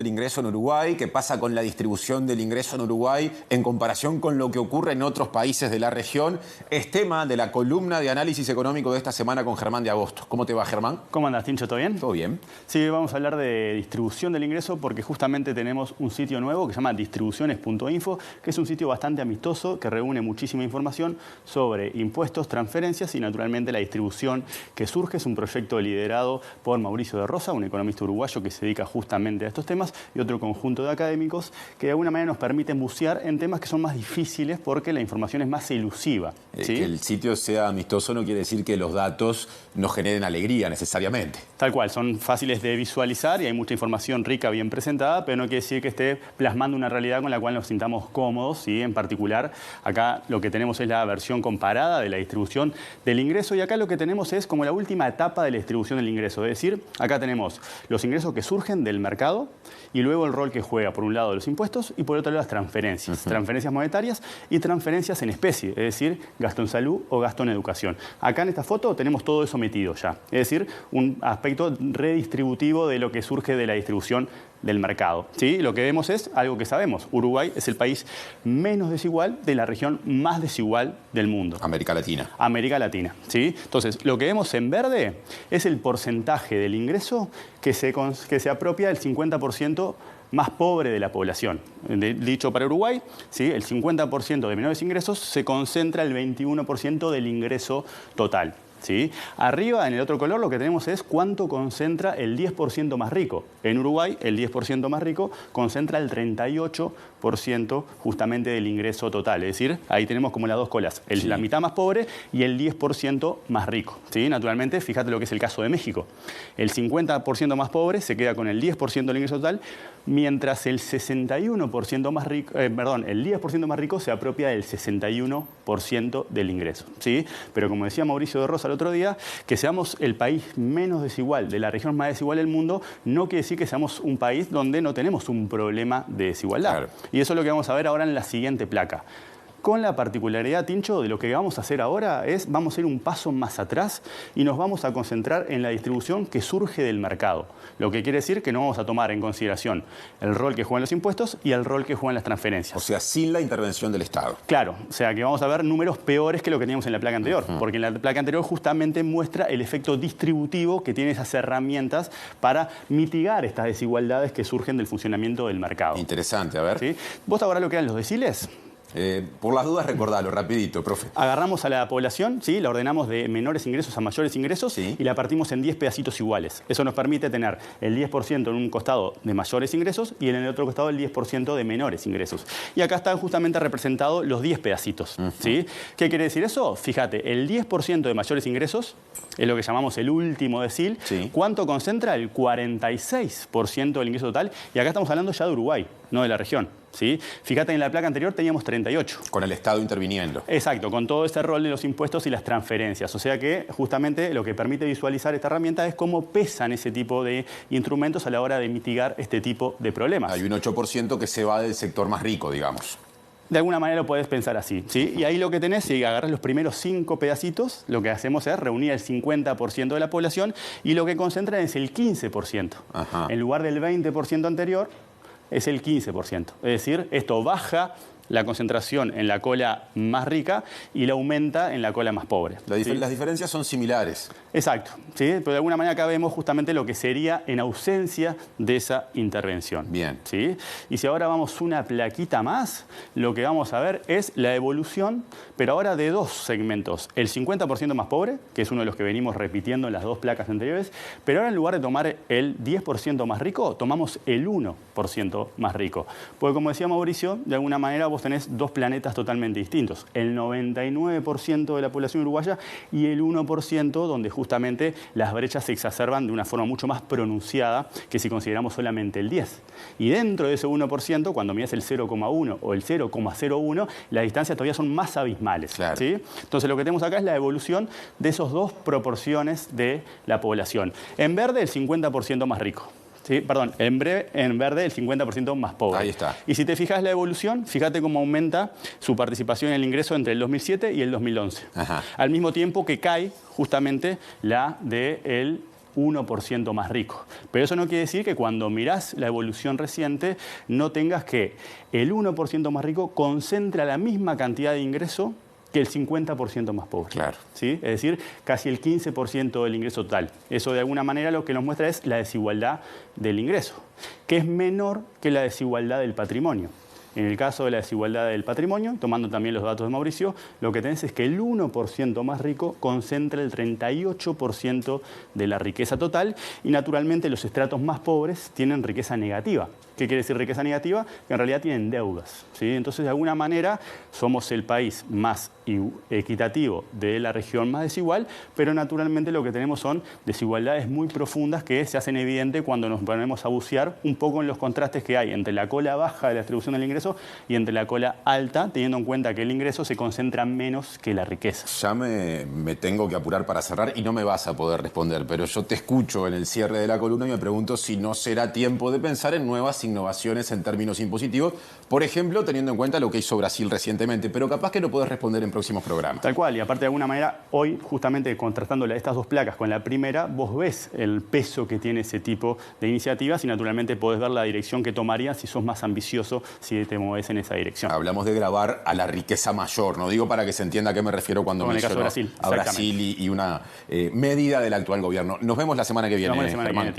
El ingreso en Uruguay, qué pasa con la distribución del ingreso en Uruguay en comparación con lo que ocurre en otros países de la región, es tema de la columna de análisis económico de esta semana con Germán de Agosto. ¿Cómo te va, Germán? ¿Cómo andas, Tincho? ¿Todo bien? Todo bien. Sí, vamos a hablar de distribución del ingreso porque justamente tenemos un sitio nuevo que se llama distribuciones.info, que es un sitio bastante amistoso que reúne muchísima información sobre impuestos, transferencias y naturalmente la distribución que surge. Es un proyecto liderado por Mauricio de Rosa, un economista uruguayo que se dedica justamente a estos temas, y otro conjunto de académicos que de alguna manera nos permiten bucear en temas que son más difíciles porque la información es más elusiva. ¿Sí? Que el sitio sea amistoso no quiere decir que los datos nos generen alegría necesariamente. Tal cual, son fáciles de visualizar y hay mucha información rica, bien presentada, pero no quiere decir que esté plasmando una realidad con la cual nos sintamos cómodos. ¿Sí? En particular, acá lo que tenemos es la versión comparada de la distribución del ingreso y acá lo que tenemos es como la última etapa de la distribución del ingreso. Es decir, acá tenemos los ingresos que surgen del mercado y luego el rol que juega, por un lado, los impuestos y por otro lado las transferencias. Transferencias monetarias y transferencias en especie, es decir, gasto en salud o gasto en educación. Acá en esta foto tenemos todo eso metido ya. Es decir, un aspecto redistributivo de lo que surge de la distribución del mercado. ¿Sí? Lo que vemos es algo que sabemos. Uruguay es el país menos desigual de la región más desigual del mundo. América Latina. América Latina. ¿Sí? Entonces, lo que vemos en verde es el porcentaje del ingreso que se apropia del 50% más pobre de la población. Dicho para Uruguay, ¿sí? El 50% de menores ingresos se concentra el 21% del ingreso total. ¿Sí? Arriba, en el otro color, lo que tenemos es cuánto concentra el 10% más rico. En Uruguay, el 10% más rico concentra el 38% justamente del ingreso total. Es decir, ahí tenemos como las dos colas, la mitad más pobre y el 10% más rico. ¿Sí? Naturalmente, fíjate lo que es el caso de México. El 50% más pobre se queda con el 10% del ingreso total, mientras el 61% más rico, el 10% más rico se apropia del 61% del ingreso. ¿Sí? Pero como decía Mauricio de Rosa el otro día, que seamos el país menos desigual, de la región más desigual del mundo, no quiere decir que seamos un país donde no tenemos un problema de desigualdad. Claro. Y eso es lo que vamos a ver ahora en la siguiente placa. Con la particularidad, Tincho, de lo que vamos a hacer ahora es, vamos a ir un paso más atrás y nos vamos a concentrar en la distribución que surge del mercado. Lo que quiere decir que no vamos a tomar en consideración el rol que juegan los impuestos y el rol que juegan las transferencias. O sea, sin la intervención del Estado. Claro, o sea que vamos a ver números peores que lo que teníamos en la placa anterior, porque en la placa anterior justamente muestra el efecto distributivo que tienen esas herramientas para mitigar estas desigualdades que surgen del funcionamiento del mercado. Interesante, a ver. ¿Sí? ¿Vos ahora lo que eran los deciles? Por las dudas, recordalo, rapidito, profe. Agarramos a la población, ¿sí? La ordenamos de menores ingresos a mayores ingresos, ¿sí? Y la partimos en 10 pedacitos iguales. Eso nos permite tener el 10% en un costado de mayores ingresos y en el otro costado el 10% de menores ingresos. Y acá están justamente representados los 10 pedacitos. ¿Sí? ¿Qué quiere decir eso? Fíjate, el 10% de mayores ingresos es lo que llamamos el último decil. ¿Sí? ¿Cuánto concentra? El 46% del ingreso total. Y acá estamos hablando ya de Uruguay, no de la región. ¿Sí? Fíjate, en la placa anterior teníamos 38. Con el Estado interviniendo. Exacto, con todo este rol de los impuestos y las transferencias. O sea que justamente lo que permite visualizar esta herramienta es cómo pesan ese tipo de instrumentos a la hora de mitigar este tipo de problemas. Hay un 8% que se va del sector más rico, digamos. De alguna manera lo puedes pensar así, ¿sí? Y ahí lo que tenés, si agarras los primeros 5 pedacitos, lo que hacemos es reunir el 50% de la población y lo que concentran es el 15%. Ajá. En lugar del 20% anterior, es el 15%. Es decir, esto baja la concentración en la cola más rica y la aumenta en la cola más pobre. ¿Sí? Las diferencias son similares. Exacto, ¿sí? Pero de alguna manera acá vemos justamente lo que sería en ausencia de esa intervención. Bien. ¿Sí? Y si ahora vamos una plaquita más, lo que vamos a ver es la evolución, pero ahora de dos segmentos. El 50% más pobre, que es uno de los que venimos repitiendo en las dos placas anteriores, pero ahora en lugar de tomar el 10% más rico, tomamos el 1% más rico. Porque como decía Mauricio, de alguna manera vos tenés dos planetas totalmente distintos. El 99% de la población uruguaya y el 1% donde justamente las brechas se exacerban de una forma mucho más pronunciada que si consideramos solamente el 10%. Y dentro de ese 1%, cuando miras el 0,1 o el 0,01, las distancias todavía son más abismales. Claro. ¿Sí? Entonces lo que tenemos acá es la evolución de esas dos proporciones de la población. En verde, el 50% más rico. ¿Sí? Perdón, en verde el 50% más pobre. Ahí está. Y si te fijas la evolución, fíjate cómo aumenta su participación en el ingreso entre el 2007 y el 2011. Ajá. Al mismo tiempo que cae justamente la del 1% más rico. Pero eso no quiere decir que cuando mirás la evolución reciente no tengas que el 1% más rico concentra la misma cantidad de ingreso que el 50% más pobre. Claro. ¿Sí? Es decir, casi el 15% del ingreso total. Eso de alguna manera lo que nos muestra es la desigualdad del ingreso, que es menor que la desigualdad del patrimonio. En el caso de la desigualdad del patrimonio, tomando también los datos de Mauricio, lo que tenés es que el 1% más rico concentra el 38% de la riqueza total y naturalmente los estratos más pobres tienen riqueza negativa. ¿Qué quiere decir riqueza negativa? Que en realidad tienen deudas, ¿sí? Entonces, de alguna manera, somos el país más equitativo de la región más desigual, pero naturalmente lo que tenemos son desigualdades muy profundas que se hacen evidentes cuando nos ponemos a bucear un poco en los contrastes que hay entre la cola baja de la distribución del ingreso y entre la cola alta, teniendo en cuenta que el ingreso se concentra menos que la riqueza. Ya me tengo que apurar para cerrar y no me vas a poder responder, pero yo te escucho en el cierre de la columna y me pregunto si no será tiempo de pensar en nuevas innovaciones en términos impositivos, por ejemplo, teniendo en cuenta lo que hizo Brasil recientemente, pero capaz que no podés responder en próximos programas. Tal cual, y aparte de alguna manera, hoy justamente contrastando estas dos placas con la primera, vos ves el peso que tiene ese tipo de iniciativas y naturalmente podés ver la dirección que tomarías si sos más ambicioso, si te mueves en esa dirección. Hablamos de grabar a la riqueza mayor, no digo para que se entienda a qué me refiero cuando menciono a Brasil y una medida del actual gobierno. Nos vemos la semana que viene, Germán.